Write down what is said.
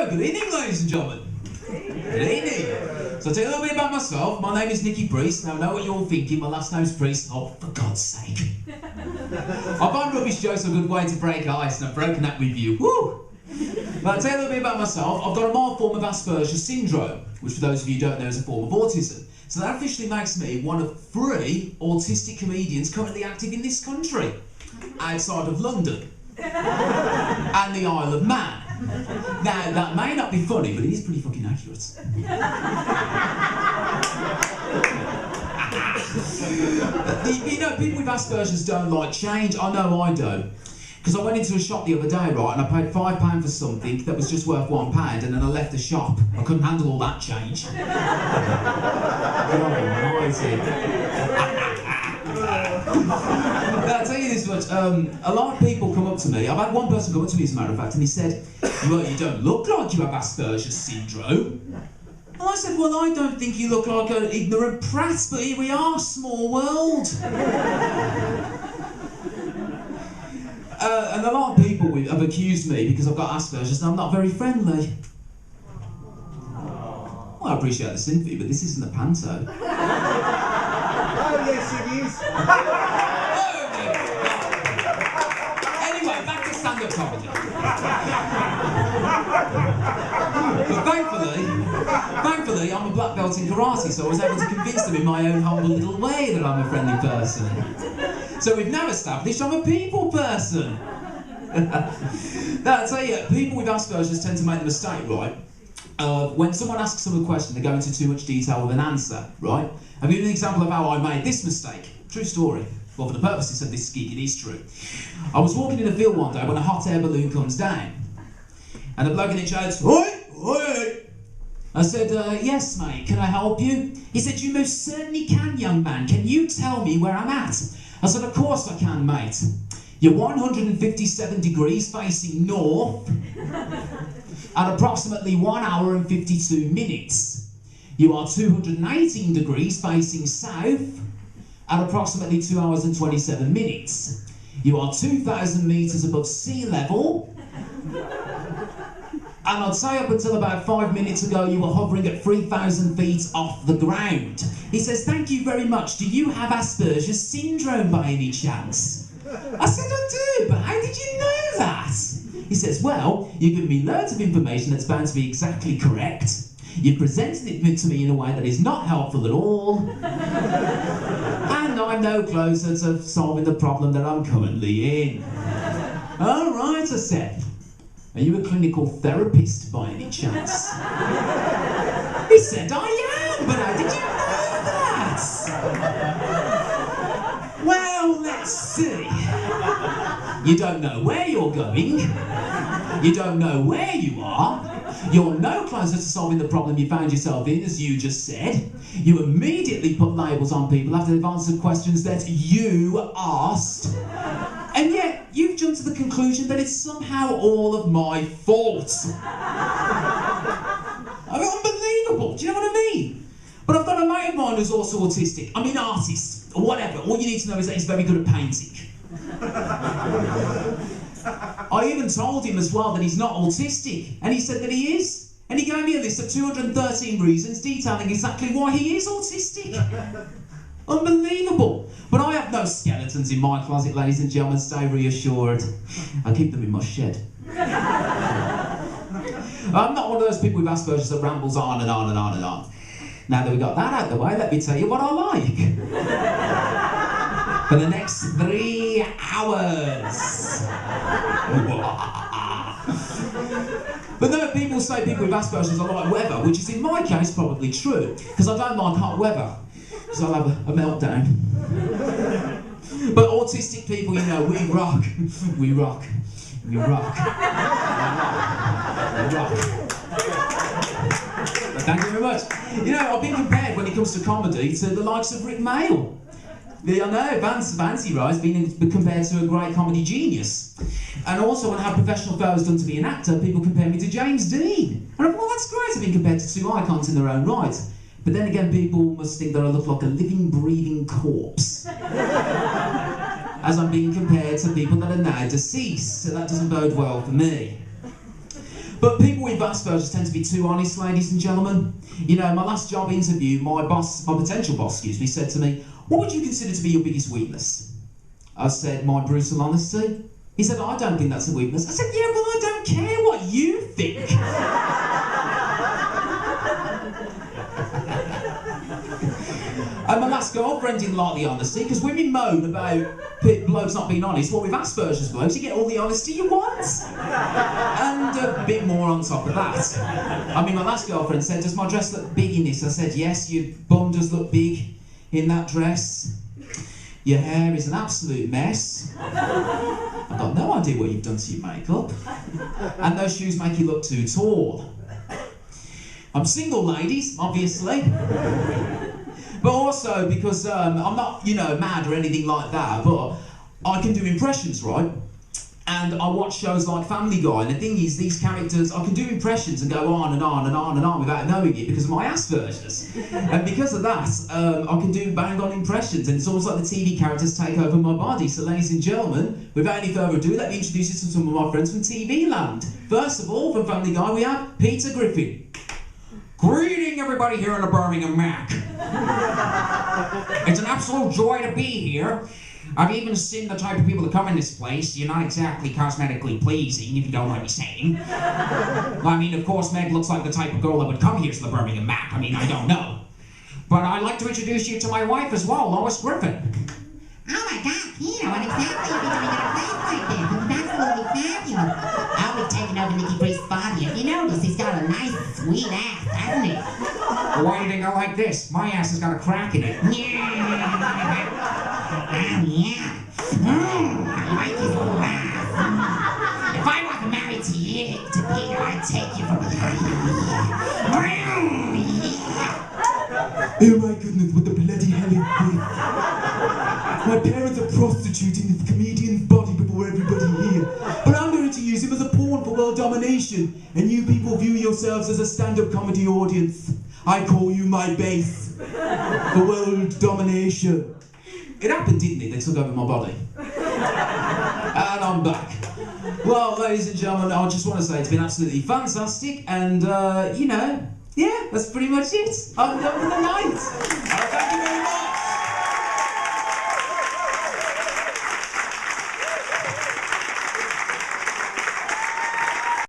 So, good evening, ladies and gentlemen. Good evening. So, I'll tell you a little bit about myself. My name is Nicky Priest. Now, I know what you're all thinking. My last name's Priest. Oh, for God's sake. I find rubbish jokes a good way to break ice, and I've broken that with you. Woo! But I'll tell you a little bit about myself. I've got a mild form of Asperger syndrome, which for those of you who don't know is a form of autism. So that officially makes me one of 3 autistic comedians currently active in this country, outside of London and the Isle of Man. Now, that may not be funny, but it is pretty fucking accurate. You know, people with Asperger's don't like change. I know I don't. Because I went into a shop the other day, right, and I paid £5 for something that was just worth £1, and then I left the shop. I couldn't handle all that change. I'll tell you this much, a lot of people come up to me. I've had one person come up to me, as a matter of fact, and he said, well, you don't look like you have Asperger's syndrome. And I said, well, I don't think you look like an ignorant prat, but here we are, small world. And a lot of people have accused me, because I've got Asperger's, and I'm not very friendly. Well, I appreciate the sympathy, but this isn't a panto. Oh, yes, it is. Anyway, back to stand-up comedy. But thankfully, I'm a black belt in karate, so I was able to convince them in my own humble little way that I'm a friendly person. So we've now established I'm a people person. Now, I'll tell you, people with Asperger's tend to make the mistake, right? When someone asks them a question, they go into too much detail with an answer, right? I'll give you an example of how I made this mistake. True story. Well, for the purposes of this gig, it is true. I was walking in a field one day when a hot air balloon comes down, and the bloke in it shouts, "Oi! Oi!" I said, yes, mate, can I help you? He said, you most certainly can, young man. Can you tell me where I'm at? I said, of course I can, mate. You're 157 degrees facing north at approximately 1 hour and 52 minutes. You are 218 degrees facing south at approximately 2 hours and 27 minutes. You are 2,000 metres above sea level. And I'd say up until about 5 minutes ago, you were hovering at 3,000 feet off the ground. He says, thank you very much. Do you have Asperger's syndrome by any chance? I said, I do, but how did you know that? He says, well, you've given me loads of information that's bound to be exactly correct. You presented it to me in a way that is not helpful at all. And I'm no closer to solving the problem that I'm currently in. All right, I said. Are you a clinical therapist by any chance? He said, I am, but how did you know that? Well, let's see. You don't know where you're going. You don't know where you are. You're no closer to solving the problem you found yourself in, as you just said. You immediately put labels on people after they've answered questions that you asked. And yet, you've jumped to the conclusion that it's somehow all of my fault. I mean, unbelievable, do you know what I mean? But I've got a mate of mine who's also autistic. I mean, artist, or whatever. All you need to know is that he's very good at painting. I even told him as well that he's not autistic, and he said that he is. And he gave me a list of 213 reasons detailing exactly why he is autistic. Unbelievable. But I have no skeletons in my closet, ladies and gentlemen, stay reassured. I keep them in my shed. I'm not one of those people with Asperger's that rambles on and on and on and on. Now that we got that out of the way, let me tell you what I like. For the next 3 hours. But no, people say people with Asperger's are like weather, which is in my case probably true, because I don't like hot weather. Because I'll have a meltdown. But autistic people, you know, we rock. We rock. We rock. We rock. But thank you very much. You know, I've been compared when it comes to comedy to the likes of Rick Mail. I know, Fancy Rice being compared to a great comedy genius. And also when I have professional photos done to be an actor, people compare me to James Dean. And I thought, well, that's great to be compared to 2 icons in their own right. But then again, people must think that I look like a living, breathing corpse. As I'm being compared to people that are now deceased, so that doesn't bode well for me. But people with Asperger's tend to be too honest, ladies and gentlemen. You know, my last job interview, my potential boss, said to me, "What would you consider to be your biggest weakness?" I said, "My brutal honesty." He said, "I don't think that's a weakness." I said, "Yeah, well, I don't care what you think." And my last girlfriend didn't like the honesty, because women moan about blokes not being honest. Well, with Asperger's blokes, you get all the honesty you want. And a bit more on top of that. I mean, my last girlfriend said, "Does my dress look big in this?" I said, "Yes, your bum does look big in that dress. Your hair is an absolute mess. I've got no idea what you've done to your makeup. And those shoes make you look too tall." I'm single, ladies, obviously. But also because I'm not, you know, mad or anything like that, but I can do impressions, right? And I watch shows like Family Guy, and the thing is, these characters, I can do impressions and go on and on and on and on without knowing it because of my Asperger's. And because of that, I can do bang-on impressions, and it's almost like the TV characters take over my body. So ladies and gentlemen, without any further ado, let me introduce you to some of my friends from TV land. First of all, from Family Guy, we have Peter Griffin. Greeting everybody here in the Birmingham MAC. It's an absolute joy to be here. I've even seen the type of people that come in this place. You're not exactly cosmetically pleasing, if you don't mind me saying. Well, I mean, of course, Meg looks like the type of girl that would come here to the Birmingham MAC. I mean, I don't know. But I'd like to introduce you to my wife as well, Lois Griffin. Oh my God, Peter, what exactly are you doing in a place like this? This is absolutely fabulous. I'll be taking over Nicky Priest's body. If you notice, he's got a nice, sweet ass, hasn't he? Why do you think I like this? My ass has got a crack in it. Yeah. Oh, yeah. I like his little ass. If I wasn't married to Peter, I'd take you from behind. Oh my goodness, what the bloody hell is this? My parents are prostituting this comedian's body before everybody here. But I'm going to use him as a pawn for world domination. And you people view yourselves as a stand-up comedy audience. I call you my base for world domination. It happened, didn't it? They took over my body. And I'm back. Well, ladies and gentlemen, I just want to say it's been absolutely fantastic. And, you know, yeah, that's pretty much it. I'm done for the night.